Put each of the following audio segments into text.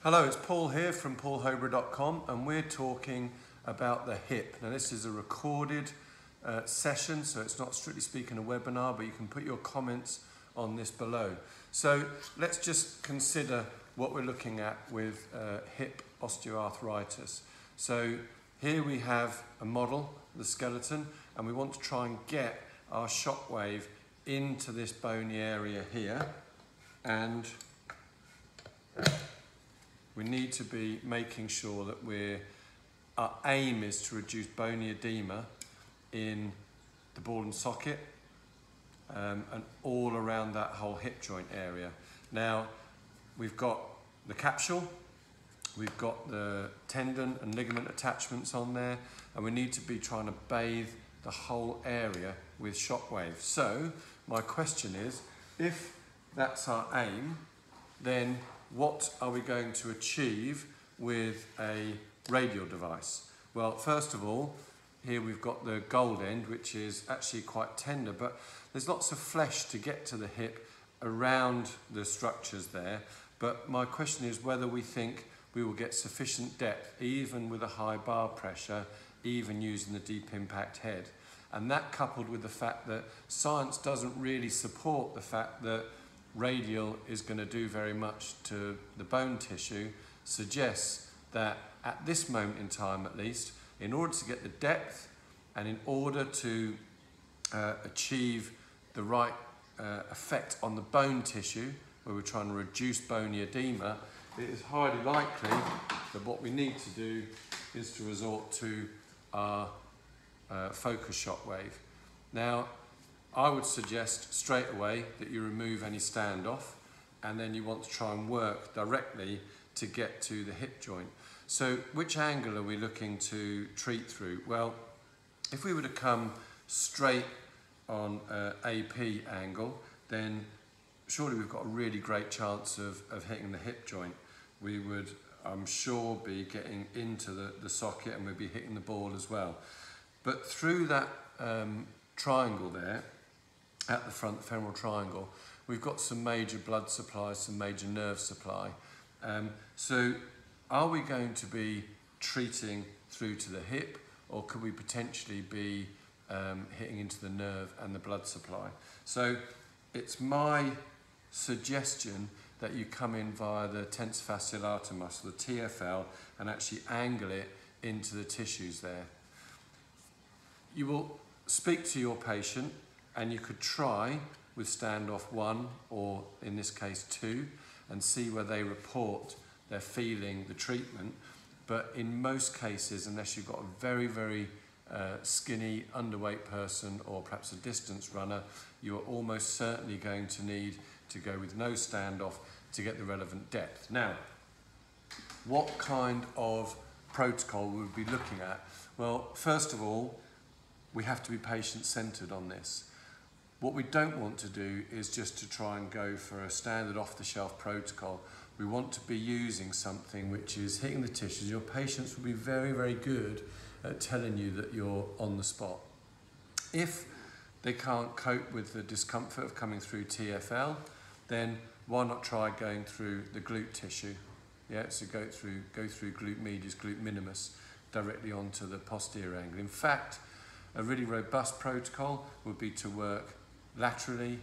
Hello, it's Paul here from paulhobrough.com, and we're talking about the hip. Now this is a recorded session, so it's not strictly speaking a webinar, but you can put your comments on this below. So let's just consider what we're looking at with hip osteoarthritis. So here we have a model, the skeleton, and we want to try and get our shockwave into this bony area here, and we need to be making sure that our aim is to reduce bony edema in the ball and socket and all around that whole hip joint area. Now, we've got the capsule, we've got the tendon and ligament attachments on there, and we need to be trying to bathe the whole area with shockwave. So, my question is, if that's our aim, then what are we going to achieve with a radial device? Well, first of all, here we've got the gold end, which is actually quite tender, but there's lots of flesh to get to the hip around the structures there. But my question is whether we think we will get sufficient depth, even with a high bar pressure, even using the deep impact head. And that, coupled with the fact that science doesn't really support the fact that radial is going to do very much to the bone tissue, suggests that at this moment in time at least, in order to get the depth and in order to achieve the right effect on the bone tissue, where we're trying to reduce bony edema, it is highly likely that what we need to do is to resort to our focus shockwave. Now, I would suggest straight away that you remove any standoff, and then you want to try and work directly to get to the hip joint. So which angle are we looking to treat through? Well, if we were to come straight on AP angle, then surely we've got a really great chance of hitting the hip joint. We would, I'm sure, be getting into the socket, and we'd be hitting the ball as well. But through that triangle there, at the front, the femoral triangle, we've got some major blood supply, some major nerve supply. So are we going to be treating through to the hip, or could we potentially be hitting into the nerve and the blood supply? So it's my suggestion that you come in via the tensor fasciae lata muscle, the TFL, and actually angle it into the tissues there. You will speak to your patient, and you could try with standoff 1, or in this case 2, and see where they report they're feeling the treatment. But in most cases, unless you've got a very, very skinny, underweight person, or perhaps a distance runner, you are almost certainly going to need to go with no standoff to get the relevant depth. Now, what kind of protocol would we be looking at? Well, first of all, we have to be patient-centered on this. What we don't want to do is just to try and go for a standard off-the-shelf protocol. We want to be using something which is hitting the tissues. Your patients will be very, very good at telling you that you're on the spot. If they can't cope with the discomfort of coming through TFL, then why not try going through the glute tissue? Yeah, so go through glute medius, glute minimus, directly onto the posterior angle. In fact, a really robust protocol would be to work laterally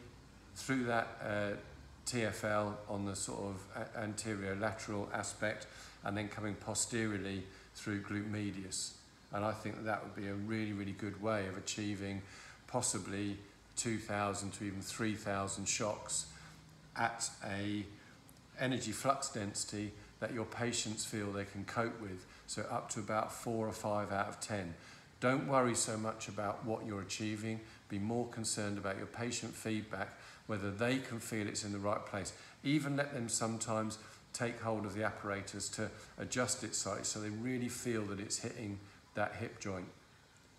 through that TFL on the sort of anterior lateral aspect, and then coming posteriorly through glute medius. And I think that would be a really, really good way of achieving possibly 2,000 to even 3,000 shocks at a energy flux density that your patients feel they can cope with, so up to about 4 or 5 out of 10. Don't worry so much about what you're achieving. Be more concerned about your patient feedback, whether they can feel it's in the right place. Even let them sometimes take hold of the apparatus to adjust it slightly so they really feel that it's hitting that hip joint.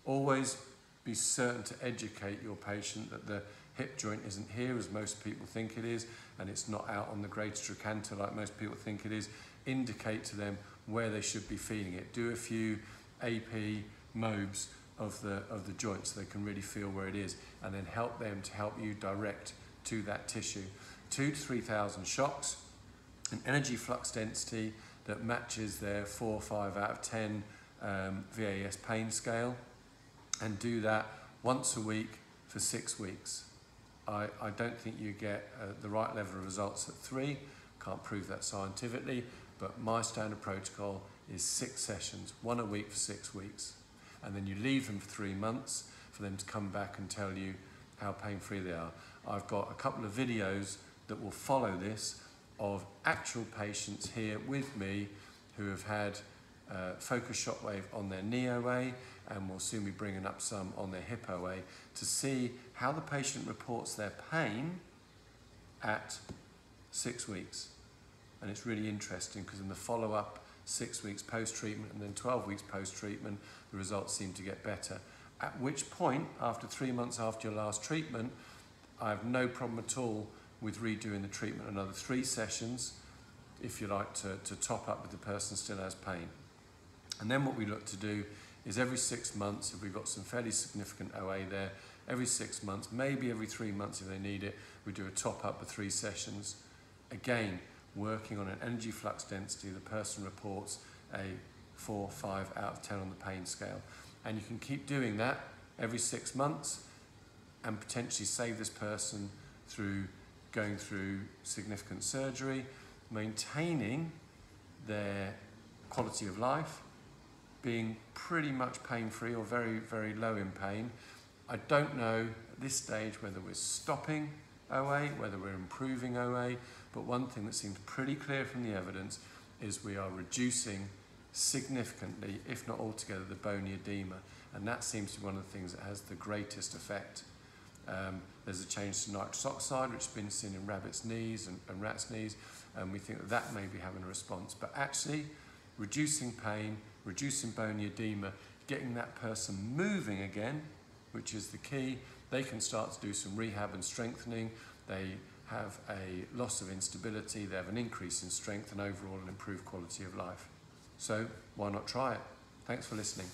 Always be certain to educate your patient that the hip joint isn't here as most people think it is, and it's not out on the greater trochanter like most people think it is. Indicate to them where they should be feeling it. Do a few AP mobes of the joint so they can really feel where it is, and then help them to help you direct to that tissue. 2,000 to 3,000 shocks an energy flux density that matches their 4 or 5 out of 10 VAS pain scale, and do that once a week for 6 weeks. I don't think you get the right level of results at 3, can't prove that scientifically, but my standard protocol is 6 sessions, 1 a week for 6 weeks. And then you leave them for 3 months for them to come back and tell you how pain-free they are. I've got a couple of videos that will follow this of actual patients here with me who have had focus shockwave on their knee OA, and we'll soon be bringing up some on their hip OA to see how the patient reports their pain at 6 weeks. And it's really interesting because in the follow-up 6 weeks post-treatment and then 12 weeks post-treatment, the results seem to get better. At which point, after 3 months after your last treatment, I have no problem at all with redoing the treatment another 3 sessions, if you like, to top up if the person still has pain. And then what we look to do is every 6 months, if we've got some fairly significant OA there, every 6 months, maybe every 3 months if they need it, we do a top up of 3 sessions. Again, working on an energy flux density, the person reports a 4, 5 out of 10 on the pain scale. And you can keep doing that every 6 months and potentially save this person through going through significant surgery, maintaining their quality of life, being pretty much pain-free or very, very low in pain. I don't know at this stage whether we're stopping OA, whether we're improving OA, but one thing that seems pretty clear from the evidence is we are reducing significantly, if not altogether, the bony edema, and that seems to be one of the things that has the greatest effect. There's a change to nitrous oxide, which has been seen in rabbits' knees and rats' knees, and we think that that may be having a response. But actually, reducing pain, reducing bony edema, getting that person moving again, which is the key. They can start to do some rehab and strengthening. They have a loss of instability, they have an increase in strength, and overall an improved quality of life. So why not try it? Thanks for listening.